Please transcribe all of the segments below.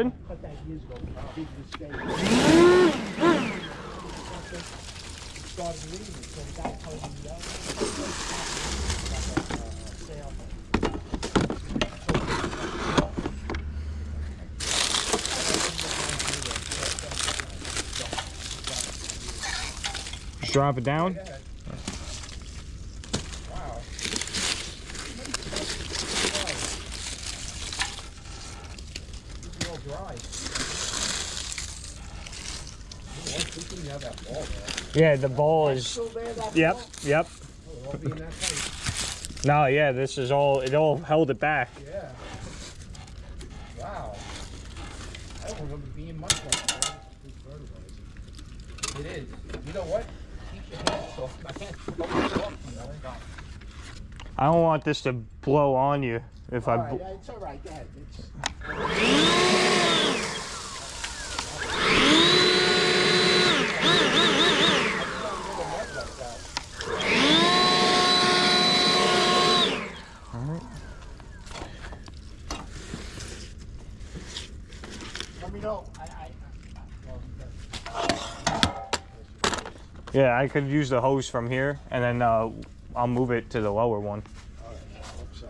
happen? But that years ago, big mistake. Started reading, so the guy told me, sale. Just drop it down. Wow. This is all dry. You have that ball there. Yeah, the ball is. Still there, that Yep, ball? yep. Oh, it'll all be in that place. No, yeah, this is all. It all held it back. Yeah. Wow. I don't remember being much like that. It's fertilizing. It is. You know what? Keep your hands off. My hands don't off, you know. I don't want this to blow on you. If All I. right, it's all right. Go ahead. It's... Let me know. Yeah, I could use the hose from here, and then I'll move it to the lower one. All right, I hope so.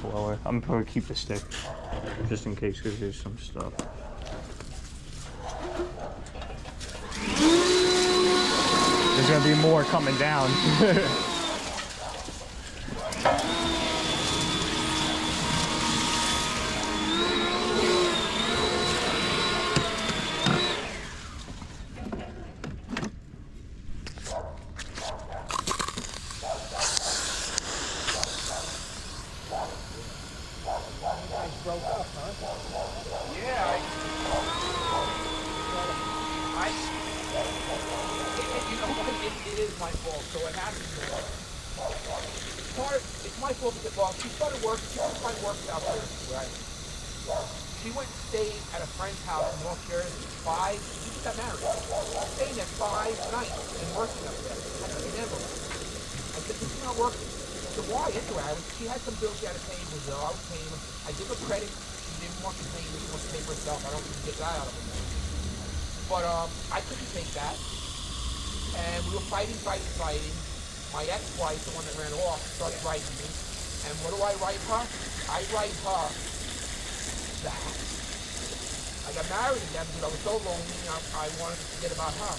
Blower. I'm gonna keep the stick, just in case, because there's some stuff. There's gonna be more coming down. It is my fault, so it happens. It's my fault because, well, she started working, she was trying to work out there, right? She went and stayed at a friend's house in North Jersey, she just got married. Staying there 5 nights and working up there. I never. I said, this is not working. So why? Anyway, she had some bills she had to pay, Brazil, I was paying them. I give her credit, she didn't want to pay me, she wants to pay for herself, I don't get that out of her. But I couldn't take that. And we were fighting. My ex-wife, the one that ran off, started writing me. And what do I write her? I write her that I got married again because I was so lonely and I wanted to forget about her.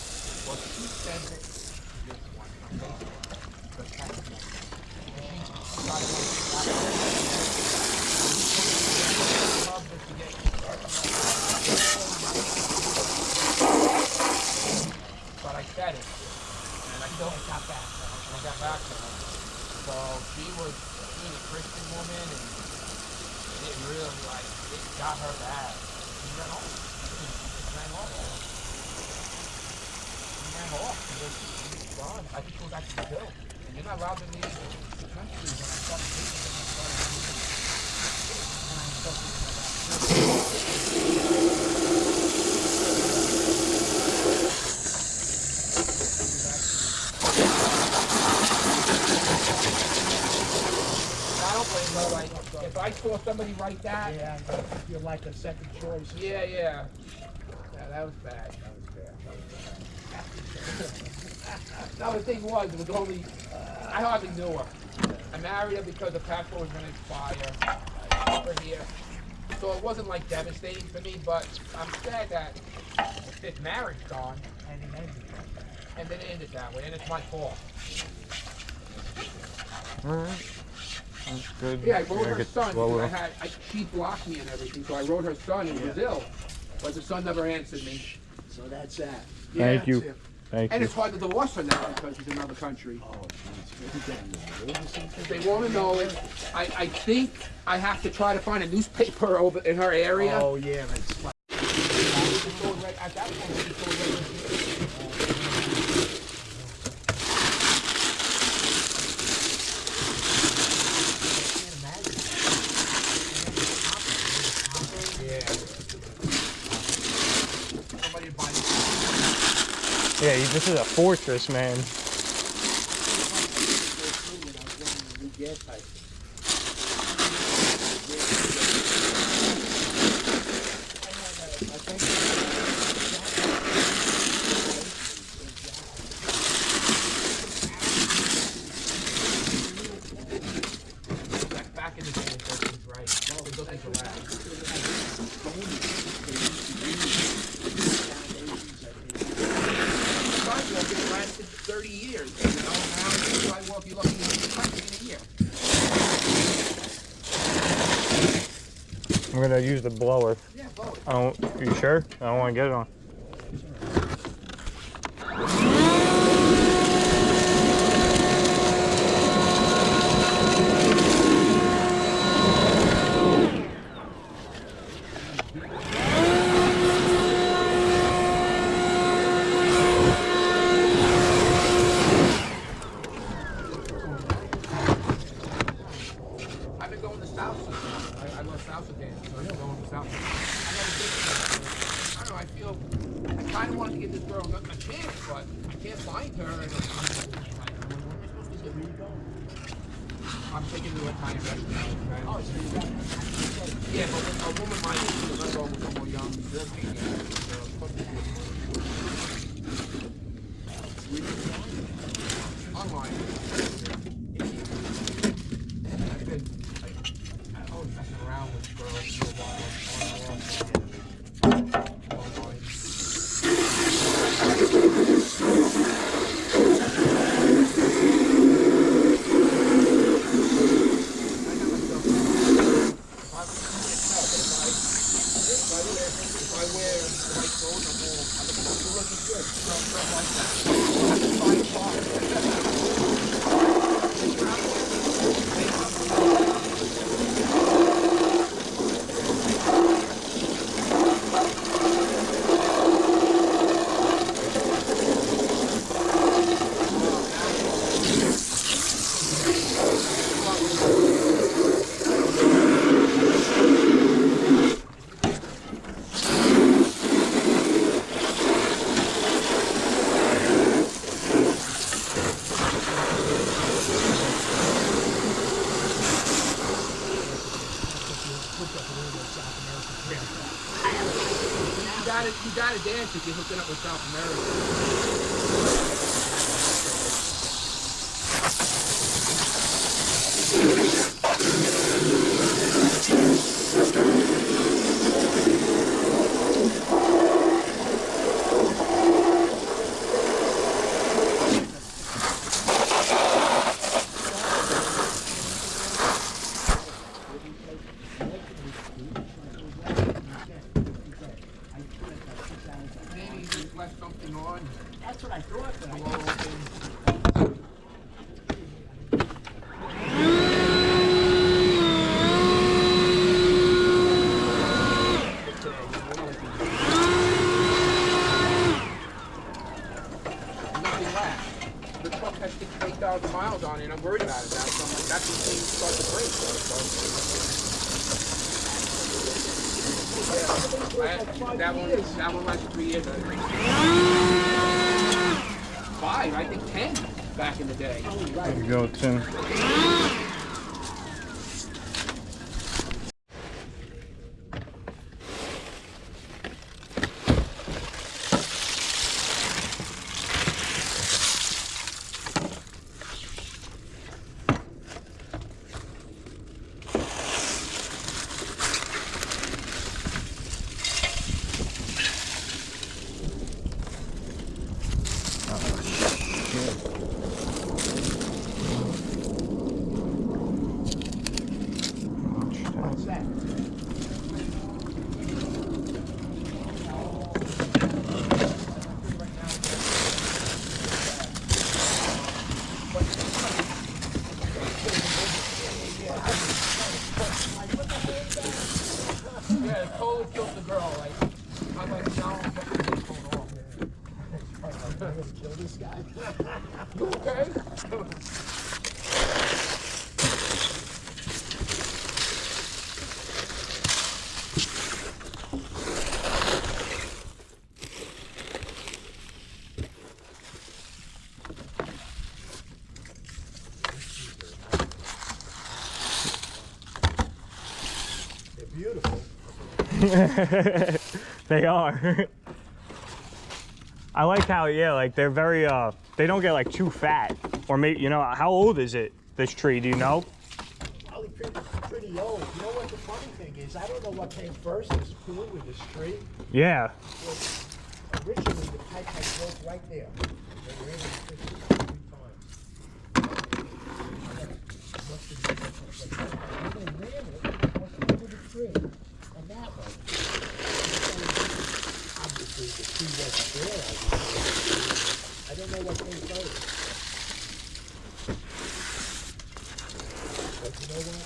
Well, she sent it to this one on Facebook. The text message. And she got it on love this to get but I said it. I got back. I got back to her. So she was a Christian woman, and it really, it got her bad. She ran off. She was gone. I think she was back to Brazil. And you're not allowed to leave the country when I started taking them. If I saw somebody write that, Yeah, you're like a second choice. Yeah, that was bad. No, the thing was, it was only, I hardly knew her. I married her because the passport was going to expire over here. So it wasn't like devastating for me, but I'm sad that this marriage gone. And it ended. And then it ended that way, and it's my fault. Alright. That's good. Yeah, I wrote her son. Slower. She blocked me and everything, so I wrote her son in Brazil. But the son never answered me. So that's that. Yeah, Thank you. That's it. Thank and you. it's hard to divorce her now because she's in another country. Oh, geez. If they want to know it, I think I have to try to find a newspaper over in her area. Oh, yeah, that's like... At that point, Yeah, this is a fortress, man. Back in the day, those things right. Those things are last. Sidewalk, it lasted 30 years. You know, now the sidewalk, you're lucky in a year. I'm gonna use the blower. Yeah, blow it. You sure? I don't want to get it on. I've been going to South. I love South again, so I've been going to South. I don't know, I feel, I kind of wanted to give this girl a chance, but I can't find her. And I'm taking her to a Italian restaurant. Okay? Oh, so you got Yeah, but a woman my age, because I thought was more young, they're paying online. I was messing around with girls for a while online. If I wear the right clothes, I'm all, I'm looking good. Stuff like that. I can find you gotta dance if you're hooking up with South America. Maybe you just left something on. That's what I thought, but I Blow open. Nothing left. The truck has 68,000 miles on it, and I'm worried about it now. So I'm like, that's when things start to break. That one lasted 3 years. 5, I think 10 back in the day. There you go, Tim. What's that? Yeah, it totally killed the girl. Like, I'm like, now I'm fucking going off. I'm gonna kill this guy. You okay? They are. I like how, yeah, like they're very, they don't get like too fat. Or maybe, you know, how old is it, this tree, do you know? Probably pretty old. You know what the funny thing is? I don't know what came first, this pool or this tree. Yeah. Well, originally, the pipe had broke right there. They were able to fix it 3 times. Must have been like that. And they ran it over the tree. And that way. Obviously, the tree wasn't there. I don't know what came first. But you know what?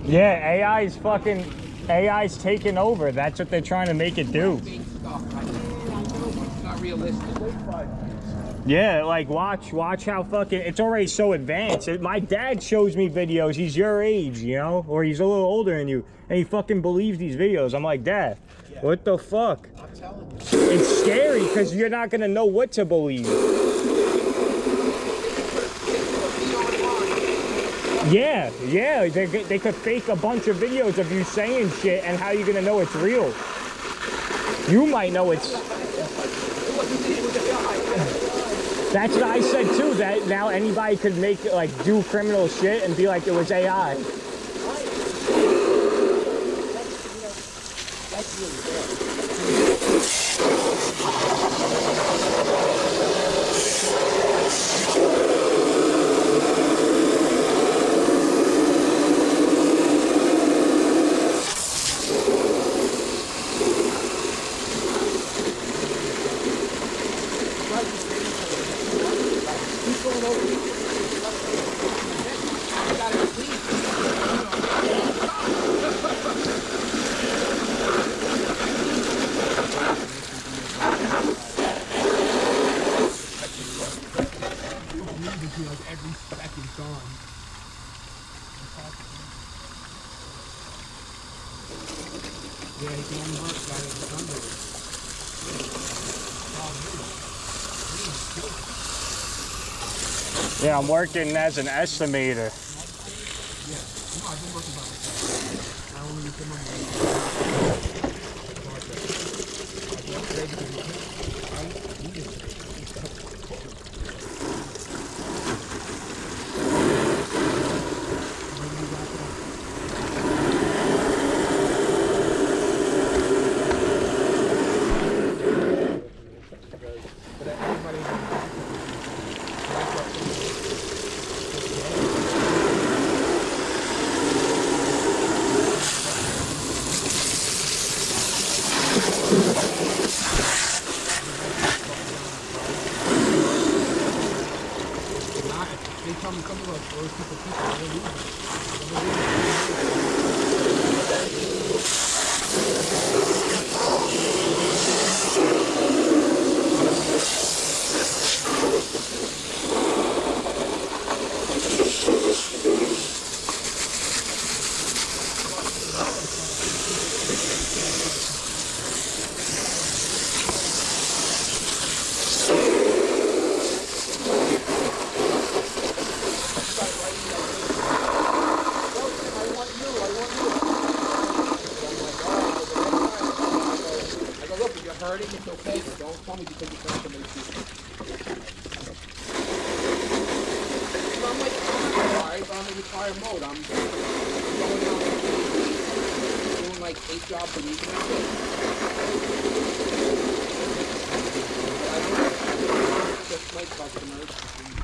Yeah, AI's taking over. That's what they're trying to make it do. It's not realistic. Yeah, like watch how fucking, it's already so advanced. My dad shows me videos, he's your age, you know, or he's a little older than you, and he fucking believes these videos. I'm like, Dad, what the fuck? I'm telling you. It's scary because you're not gonna know what to believe. Yeah, they could fake a bunch of videos of you saying shit, and how you gonna know it's real? You might know it's... That's what I said too, that now anybody could make, like, do criminal shit and be like it was AI. That's really bad. Every second gone. Yeah, he can only work by the number. Yeah, I'm working as an estimator. Yeah, no, I've been working by myself. I only use the money. They tell me some of us, those people, they're losing. fire mode. I'm going out doing like 8 jobs a week and that's it. But I don't just like customers.